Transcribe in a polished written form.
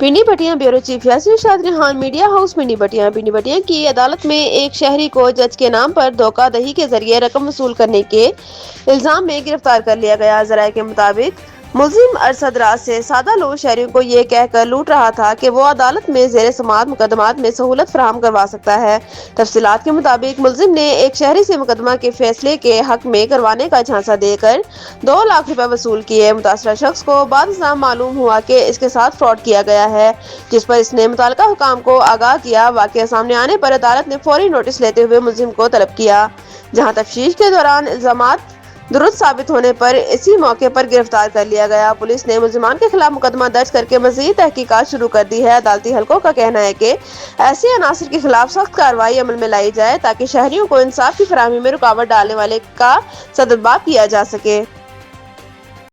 پنڈی پٹیا bureau chief Yasir شادری Khan media house Pindi پٹیا کی عدالت میں ایک شہری کو جج کے نام پر دھوکہ دہی کے ذریعے رقم وصول کرنے کے الزام میں گرفتار کر لیا گیا۔ ذرائع کے مطابق ملزم ارشد راز سے سادہ لوگ شہریوں کو یہ کہہ کر لوٹ رہا تھا کہ وہ عدالت میں زیر سماعت مقدمات میں سہولت فراہم کروا سکتا ہے۔ تفصیلات کے مطابق ملزم نے ایک شہری سے مقدمہ کے فیصلے کے حق میں کروانے کا جھانسا دے کر 2 لاکھ روپے وصول کیے۔ متاثرہ شخص کو بعد ازاں معلوم ہوا کہ اس کے ساتھ فراڈ کیا گیا ہے، جس پر اس نے متعلقہ حکام کو آگاہ کیا۔ واقعہ سامنے آنے پر عدالت نے فوری نوٹس لیتے ہوئے ملزم کو طلب کیا، جہاں تفتیش کے دوران الزامات درست ثابت ہونے پر اسی موقع پر گرفتار کر لیا گیا۔ پولیس نے ملزمان کے خلاف مقدمہ درج کر کے مزید تحقیقات شروع کر دی ہے۔ عدالتی حلقوں کا کہنا ہے کہ ایسے عناصر کے خلاف سخت کارروائی عمل میں لائی جائے تاکہ شہریوں کو انصاف کی فراہمی میں رکاوٹ ڈالنے والے کا سددباب کیا جا سکے۔